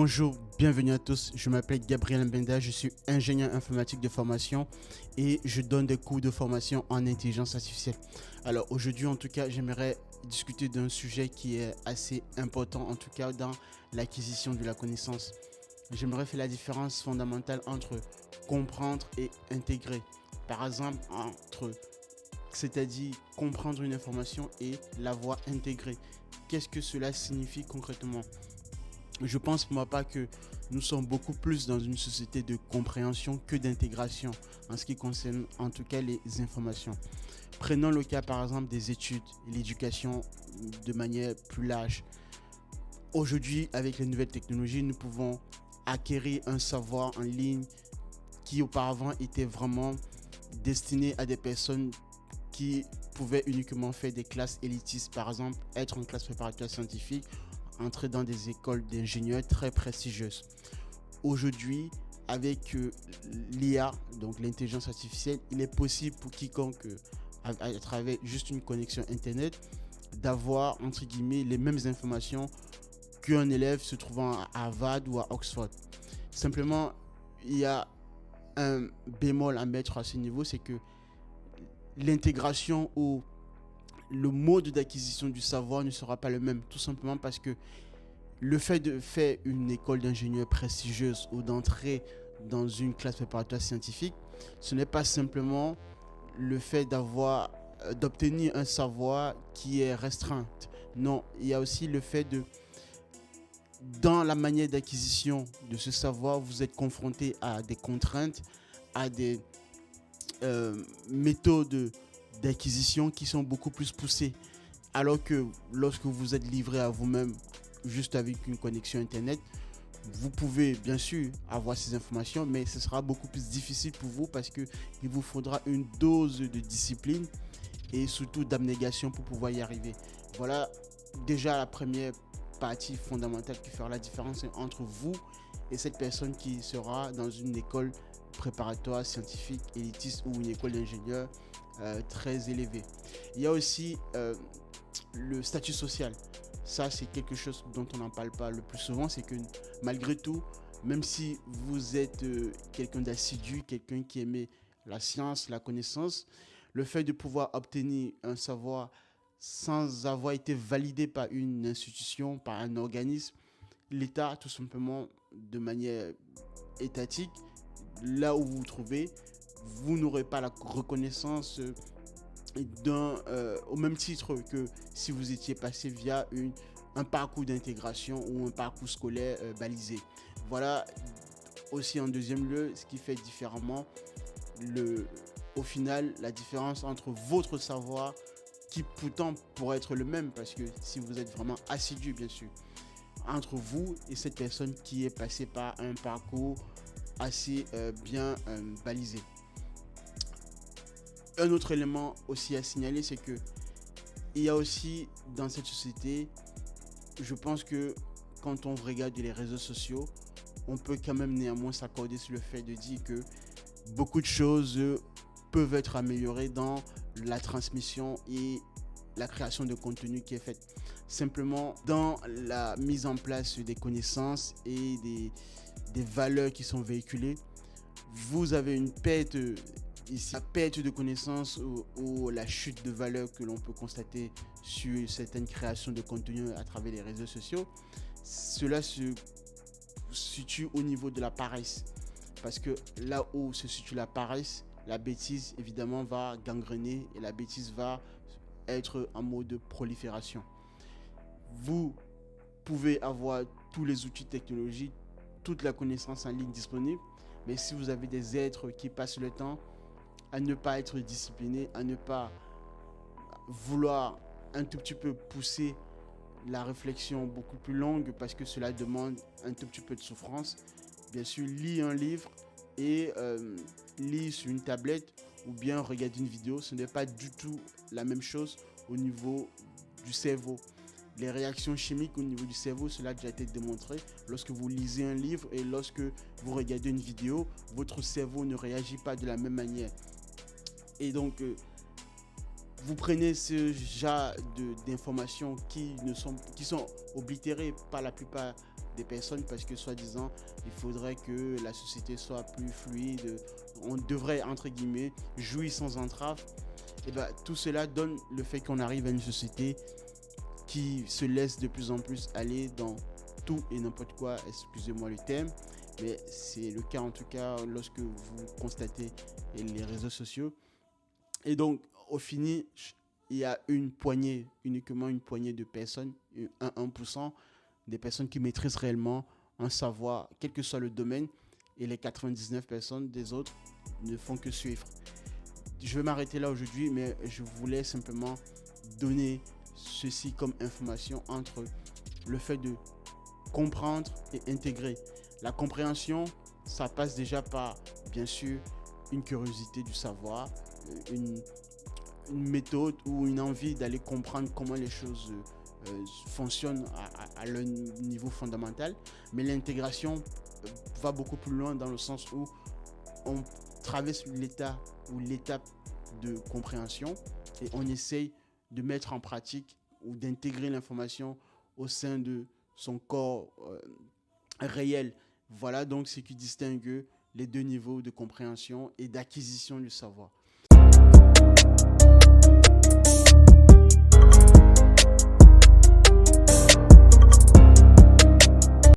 Bonjour, bienvenue à tous, je m'appelle Gabriel Mbenda, je suis ingénieur informatique de formation et je donne des cours de formation en intelligence artificielle. Alors aujourd'hui en tout cas j'aimerais discuter d'un sujet qui est assez important en tout cas dans l'acquisition de la connaissance. J'aimerais faire la différence fondamentale entre comprendre et intégrer. Par exemple c'est-à-dire comprendre une information et l'avoir intégrée. Qu'est-ce que cela signifie concrètement ? Je pense pour ma part que nous sommes beaucoup plus dans une société de compréhension que d'intégration en ce qui concerne en tout cas les informations. Prenons le cas par exemple des études et l'éducation de manière plus large. Aujourd'hui, avec les nouvelles technologies, nous pouvons acquérir un savoir en ligne qui auparavant était vraiment destiné à des personnes qui pouvaient uniquement faire des classes élitistes, par exemple être en classe préparatoire scientifique, entrer dans des écoles d'ingénieurs très prestigieuses. Aujourd'hui, avec l'IA, donc l'intelligence artificielle, il est possible pour quiconque, à travers juste une connexion Internet, d'avoir, entre guillemets, les mêmes informations qu'un élève se trouvant à Harvard ou à Oxford. Simplement, il y a un bémol à mettre à ce niveau, c'est que l'intégration ou le mode d'acquisition du savoir ne sera pas le même, tout simplement parce que le fait de faire une école d'ingénieur prestigieuse ou d'entrer dans une classe préparatoire scientifique, ce n'est pas simplement le fait d'obtenir un savoir qui est restreint. Non, il y a aussi le fait dans la manière d'acquisition de ce savoir, vous êtes confronté à des contraintes, à des méthodes d'acquisition qui sont beaucoup plus poussées. Alors que lorsque vous êtes livré à vous-même, juste avec une connexion Internet, vous pouvez bien sûr avoir ces informations, mais ce sera beaucoup plus difficile pour vous parce qu'il vous faudra une dose de discipline et surtout d'abnégation pour pouvoir y arriver. Voilà déjà la première partie fondamentale qui fera la différence entre vous et cette personne qui sera dans une école préparatoire scientifique élitiste ou une école d'ingénieur très élevée. Il y a aussi le statut social. Ça, c'est quelque chose dont on n'en parle pas le plus souvent, c'est que malgré tout, même si vous êtes quelqu'un d'assidu, quelqu'un qui aimait la science, la connaissance, le fait de pouvoir obtenir un savoir sans avoir été validé par une institution, par un organisme, l'État, tout simplement, de manière étatique, là où vous vous trouvez, vous n'aurez pas la reconnaissance au même titre que si vous étiez passé via un parcours d'intégration ou un parcours scolaire balisé. Voilà aussi en deuxième lieu ce qui fait différemment au final la différence entre votre savoir qui pourtant pourrait être le même parce que si vous êtes vraiment assidu bien sûr entre vous et cette personne qui est passée par un parcours assez bien balisé. Un autre élément aussi à signaler, c'est que il y a aussi dans cette société, je pense que quand on regarde les réseaux sociaux, on peut quand même néanmoins s'accorder sur le fait de dire que beaucoup de choses peuvent être améliorées dans la transmission et la création de contenu qui est faite. Simplement dans la mise en place des connaissances et des valeurs qui sont véhiculées, vous avez une perte ici, la perte de connaissances ou la chute de valeur que l'on peut constater sur certaines créations de contenu à travers les réseaux sociaux. Cela se situe au niveau de la paresse. Parce que là où se situe la paresse, la bêtise évidemment va gangréner et la bêtise va être en mode de prolifération. Vous pouvez avoir tous les outils technologiques, toute la connaissance en ligne disponible, mais si vous avez des êtres qui passent le temps à ne pas être disciplinés, à ne pas vouloir un tout petit peu pousser la réflexion beaucoup plus longue parce que cela demande un tout petit peu de souffrance, bien sûr, lire un livre et lire sur une tablette ou bien regarder une vidéo, ce n'est pas du tout la même chose au niveau du cerveau. Les réactions chimiques au niveau du cerveau, cela a déjà été démontré. Lorsque vous lisez un livre et lorsque vous regardez une vidéo, votre cerveau ne réagit pas de la même manière. Et donc, vous prenez ce genre d'informations qui sont oblitérées par la plupart des personnes parce que soi-disant il faudrait que la société soit plus fluide, on devrait entre guillemets jouir sans entrave. Et ben tout cela donne le fait qu'on arrive à une société qui se laisse de plus en plus aller dans tout et n'importe quoi, excusez-moi le terme, mais c'est le cas en tout cas lorsque vous constatez les réseaux sociaux. Et donc, au fini, il y a uniquement une poignée de personnes, 1%, des personnes qui maîtrisent réellement un savoir, quel que soit le domaine, et les 99 personnes des autres ne font que suivre. Je vais m'arrêter là aujourd'hui, mais je voulais simplement donner ceci comme information entre le fait de comprendre et intégrer. La compréhension, ça passe déjà par, bien sûr, une curiosité du savoir, une, une méthode ou une envie d'aller comprendre comment les choses fonctionnent à leur niveau fondamental. Mais l'intégration va beaucoup plus loin dans le sens où on traverse l'état ou l'étape de compréhension et on essaye de mettre en pratique ou d'intégrer l'information au sein de son corps réel. Voilà donc ce qui distingue les deux niveaux de compréhension et d'acquisition du savoir.